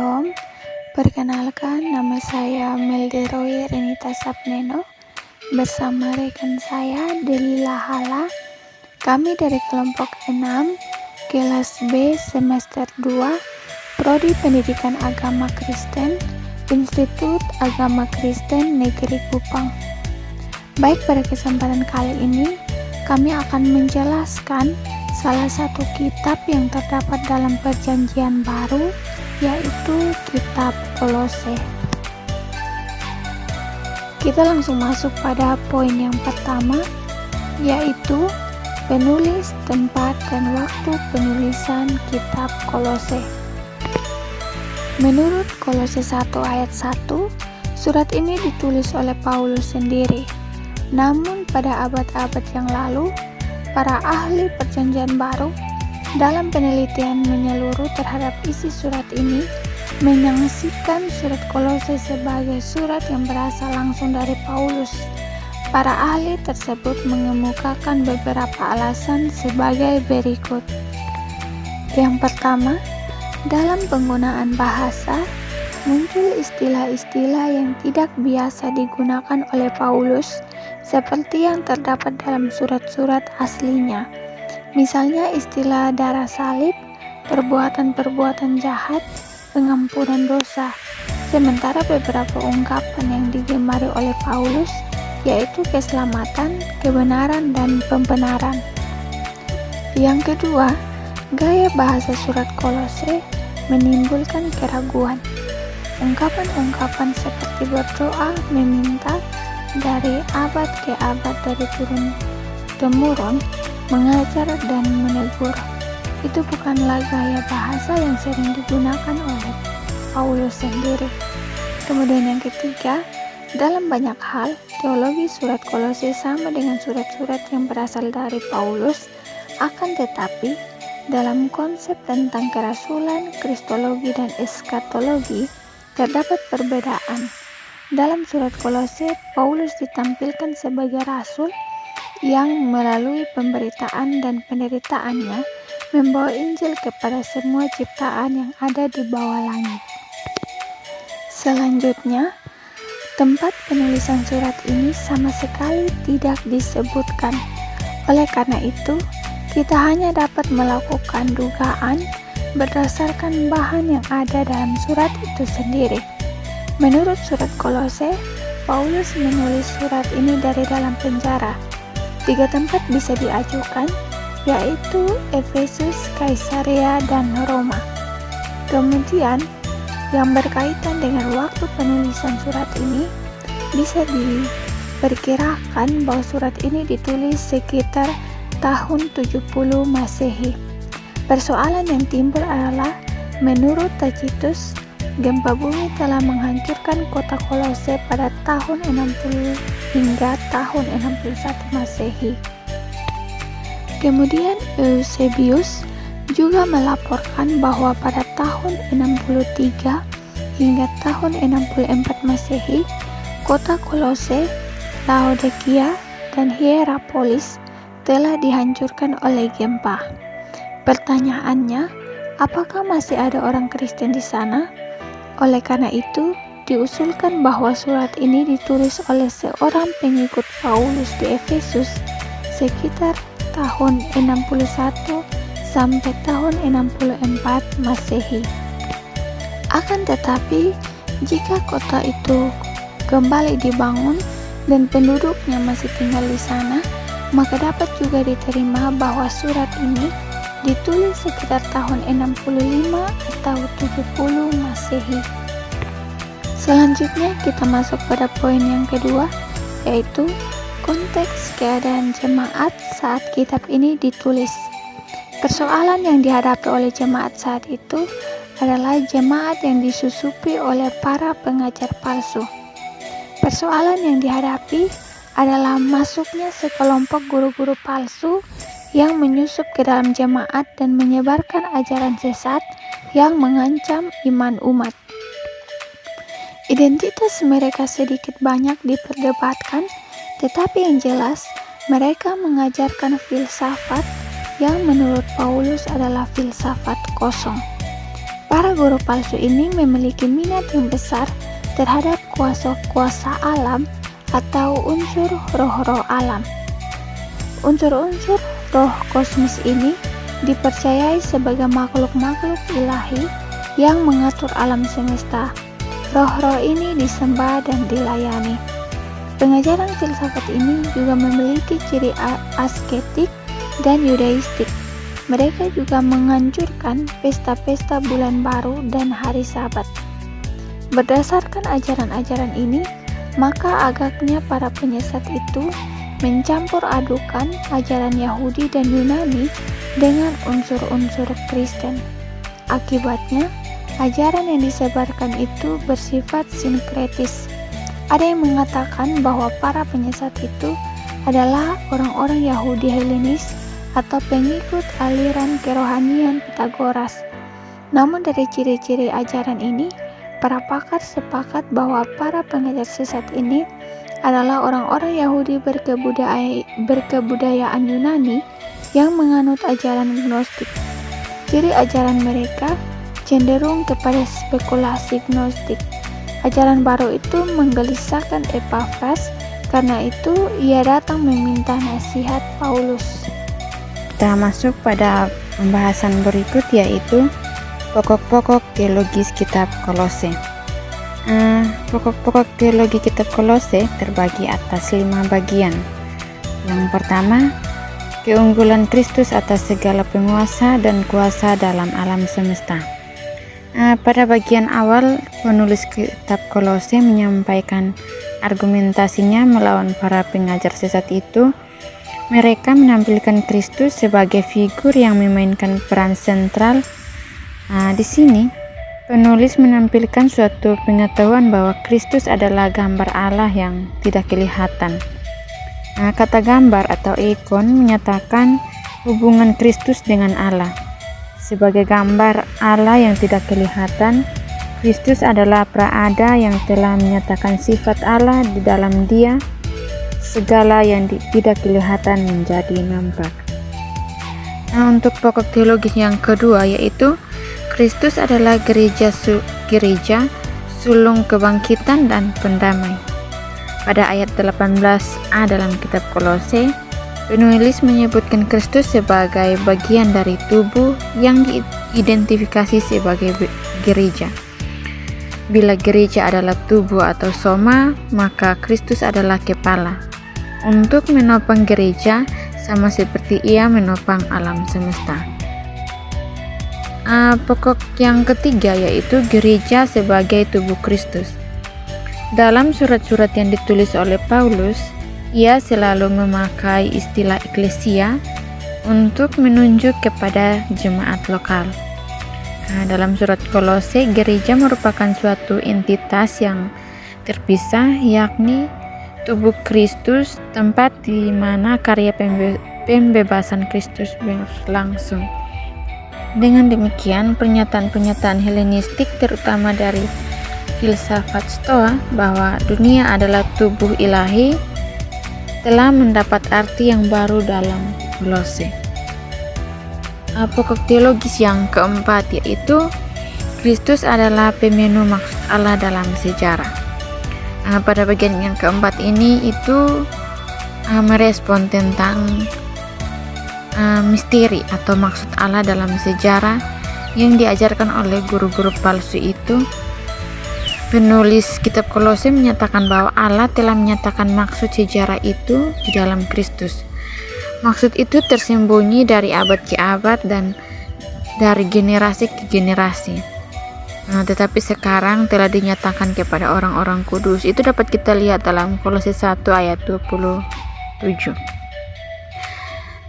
Shalom, perkenalkan nama saya Melderoy Renita Sapneno bersama rekan saya Delila Hala. Kami dari kelompok 6, kelas B semester 2, Prodi Pendidikan Agama Kristen, Institut Agama Kristen Negeri Kupang. Baik, pada kesempatan kali ini kami akan menjelaskan salah satu kitab yang terdapat dalam Perjanjian Baru, yaitu kitab Kolose. Kita langsung masuk pada poin yang pertama, yaitu penulis, tempat, dan waktu penulisan kitab Kolose. Menurut Kolose 1 ayat 1, surat ini ditulis oleh Paulus sendiri. Namun pada abad-abad yang lalu, para ahli Perjanjian Baru dalam penelitian menyeluruh terhadap isi surat ini menyaksikan surat Kolose sebagai surat yang berasal langsung dari Paulus. Para ahli tersebut mengemukakan beberapa alasan sebagai berikut. Yang pertama, dalam penggunaan bahasa muncul istilah-istilah yang tidak biasa digunakan oleh Paulus seperti yang terdapat dalam surat-surat aslinya. Misalnya istilah darah salib, perbuatan-perbuatan jahat, pengampunan dosa. Sementara beberapa ungkapan yang digemari oleh Paulus yaitu keselamatan, kebenaran, dan pembenaran. Yang kedua, gaya bahasa surat Kolose menimbulkan keraguan. Ungkapan-ungkapan seperti berdoa, meminta, dari abad ke abad, dari turun-temurun, mengajar dan menegur. Itu bukanlah gaya bahasa yang sering digunakan oleh Paulus sendiri. Kemudian yang ketiga, dalam banyak hal, teologi surat Kolose sama dengan surat-surat yang berasal dari Paulus, akan tetapi dalam konsep tentang kerasulan, kristologi, dan eskatologi terdapat perbedaan. Dalam surat Kolose, Paulus ditampilkan sebagai rasul yang melalui pemberitaan dan penderitaannya membawa Injil kepada semua ciptaan yang ada di bawah langit. Selanjutnya, tempat penulisan surat ini sama sekali tidak disebutkan. Oleh karena itu, kita hanya dapat melakukan dugaan berdasarkan bahan yang ada dalam surat itu sendiri. Menurut surat Kolose, Paulus menulis surat ini dari dalam penjara. 3 tempat bisa diajukan, yaitu Efesus, Kaisarea, dan Roma. Kemudian, yang berkaitan dengan waktu penulisan surat ini, bisa diperkirakan bahwa surat ini ditulis sekitar tahun 70 Masehi. Persoalan yang timbul adalah, menurut Tacitus, gempa bumi telah menghancurkan kota Kolose pada tahun 60 hingga tahun 61 Masehi. Kemudian Eusebius juga melaporkan bahwa pada tahun 63 hingga tahun 64 Masehi, kota Kolose, Laodikia, dan Hierapolis telah dihancurkan oleh gempa. Pertanyaannya, apakah masih ada orang Kristen di sana? Oleh karena itu, diusulkan bahwa surat ini ditulis oleh seorang pengikut Paulus di Efesus sekitar tahun 61 sampai tahun 64 Masehi. Akan tetapi, jika kota itu kembali dibangun dan penduduknya masih tinggal di sana, maka dapat juga diterima bahwa surat ini ditulis sekitar tahun 65 atau 70 Masehi. Selanjutnya kita masuk pada poin yang kedua, yaitu konteks keadaan jemaat saat kitab ini ditulis. Persoalan yang dihadapi oleh jemaat saat itu adalah jemaat yang disusupi oleh para pengajar palsu. Persoalan yang dihadapi adalah masuknya sekelompok guru-guru palsu yang menyusup ke dalam jemaat dan menyebarkan ajaran sesat yang mengancam iman umat. Identitas mereka sedikit banyak diperdebatkan, tetapi yang jelas mereka mengajarkan filsafat yang menurut Paulus adalah filsafat kosong. Para guru palsu ini memiliki minat yang besar terhadap kuasa-kuasa alam atau unsur roh-roh alam. Unsur-unsur roh kosmis ini dipercayai sebagai makhluk-makhluk ilahi yang mengatur alam semesta. Roh-roh ini disembah dan dilayani. Pengajaran filsafat ini juga memiliki ciri asketik dan yudaistik. Mereka juga menghancurkan pesta-pesta bulan baru dan hari Sabat. Berdasarkan ajaran-ajaran ini, maka agaknya para penyesat itu mencampur adukan ajaran Yahudi dan Yunani dengan unsur-unsur Kristen. Akibatnya, ajaran yang disebarkan itu bersifat sinkretis. Ada yang mengatakan bahwa para penyesat itu adalah orang-orang Yahudi Helenis atau pengikut aliran kerohanian Pitagoras. Namun dari ciri-ciri ajaran ini, para pakar sepakat bahwa para pengajar sesat ini adalah orang-orang Yahudi berkebudayaan Yunani yang menganut ajaran Gnostik. Ciri ajaran mereka cenderung kepada spekulasi Gnostik. Ajaran baru itu menggelisahkan Epafras, karena itu ia datang meminta nasihat Paulus. Kita masuk pada pembahasan berikut, yaitu pokok-pokok teologis kitab Kolose. Pokok-pokok teologi kitab Kolose terbagi atas 5 bagian. Yang pertama, keunggulan Kristus atas segala penguasa dan kuasa dalam alam semesta. Pada bagian awal, penulis kitab Kolose menyampaikan argumentasinya melawan para pengajar sesat itu. Mereka menampilkan Kristus sebagai figur yang memainkan peran sentral. Di sini, penulis menampilkan suatu pengetahuan bahwa Kristus adalah gambar Allah yang tidak kelihatan. Kata gambar atau ikon menyatakan hubungan Kristus dengan Allah. Sebagai gambar Allah yang tidak kelihatan, Kristus adalah praada yang telah menyatakan sifat Allah di dalam Dia. Segala yang tidak kelihatan menjadi nampak. Untuk pokok teologis yang kedua, yaitu Kristus adalah gereja, sulung kebangkitan dan pendamai. Pada ayat 18a dalam kitab Kolose, penulis menyebutkan Kristus sebagai bagian dari tubuh yang diidentifikasi sebagai gereja. Bila gereja adalah tubuh atau soma, maka Kristus adalah kepala. Untuk menopang gereja, sama seperti ia menopang alam semesta. Pokok yang ketiga, yaitu gereja sebagai tubuh Kristus. Dalam surat-surat yang ditulis oleh Paulus, ia selalu memakai istilah eklesia untuk menunjuk kepada jemaat lokal. Dalam surat Kolose, gereja merupakan suatu entitas yang terpisah, yakni tubuh Kristus, tempat di mana karya pembebasan Kristus berlangsung. Dengan demikian, pernyataan-pernyataan Helenistik, terutama dari filsafat Stoa, bahwa dunia adalah tubuh ilahi, telah mendapat arti yang baru dalam Kolose. Pokok teologis yang keempat, yaitu Kristus adalah pemenu maksud Allah dalam sejarah. Pada bagian yang keempat ini itu merespon tentang misteri atau maksud Allah dalam sejarah yang diajarkan oleh guru-guru palsu itu. Penulis kitab Kolose menyatakan bahwa Allah telah menyatakan maksud sejarah itu di dalam Kristus. Maksud itu tersembunyi dari abad ke abad dan dari generasi ke generasi. Tetapi sekarang telah dinyatakan kepada orang-orang kudus. Itu dapat kita lihat dalam Kolose 1 ayat 27.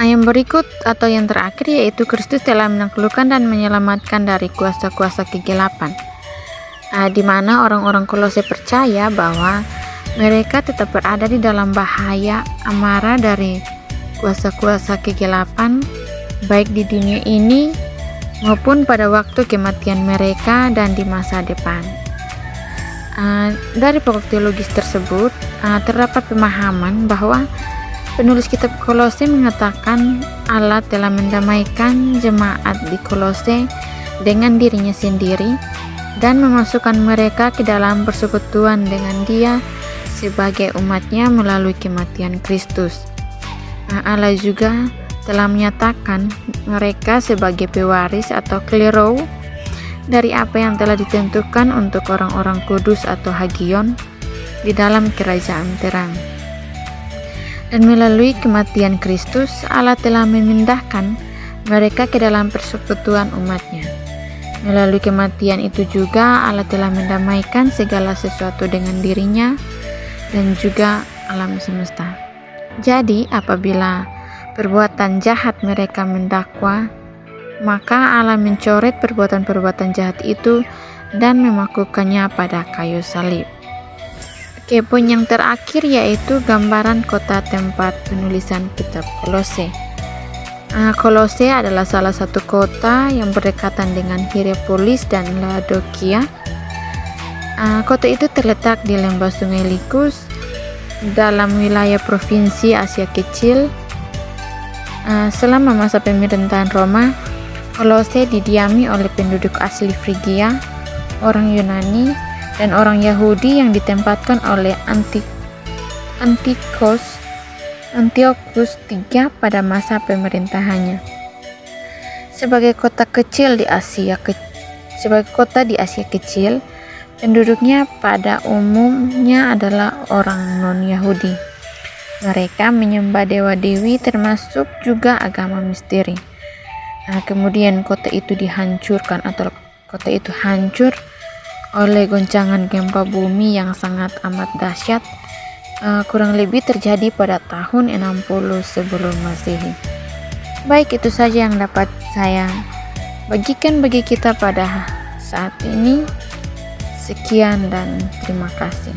Yang berikut atau yang terakhir, yaitu Kristus telah menaklukkan dan menyelamatkan dari kuasa-kuasa kegelapan. Di mana orang-orang Kolose percaya bahwa mereka tetap berada di dalam bahaya amarah dari kuasa-kuasa kegelapan, baik di dunia ini maupun pada waktu kematian mereka dan di masa depan. Dari pokok teologis tersebut terdapat pemahaman bahwa penulis kitab Kolose mengatakan Allah telah mendamaikan jemaat di Kolose dengan dirinya sendiri dan memasukkan mereka ke dalam persekutuan dengan Dia sebagai umatnya melalui kematian Kristus. Allah juga telah menyatakan mereka sebagai pewaris atau klerou dari apa yang telah ditentukan untuk orang-orang kudus atau hagion di dalam kerajaan terang. Dan melalui kematian Kristus, Allah telah memindahkan mereka ke dalam persekutuan umatnya. Melalui kematian itu juga Allah telah mendamaikan segala sesuatu dengan dirinya dan juga alam semesta. Jadi apabila perbuatan jahat mereka mendakwa, maka Allah mencoret perbuatan-perbuatan jahat itu dan memakukannya pada kayu salib. Oke, poin yang terakhir yaitu gambaran kota tempat penulisan kitab Kolose. Kolose adalah salah satu kota yang berdekatan dengan Hierapolis dan Laodikia. Kota itu terletak di lembah Sungai Likus dalam wilayah provinsi Asia Kecil. Selama masa pemerintahan Roma, Kolose didiami oleh penduduk asli Frigia, orang Yunani, dan orang Yahudi yang ditempatkan oleh Antiochus III pada masa pemerintahannya. Sebagai kota di Asia Kecil, penduduknya pada umumnya adalah orang non-Yahudi. Mereka menyembah dewa-dewi termasuk juga agama misteri. Kemudian kota itu dihancurkan atau kota itu hancur oleh goncangan gempa bumi yang sangat amat dahsyat. Kurang lebih terjadi pada tahun 60 sebelum Masehi. Baik, itu saja yang dapat saya bagikan bagi kita pada saat ini. Sekian dan terima kasih.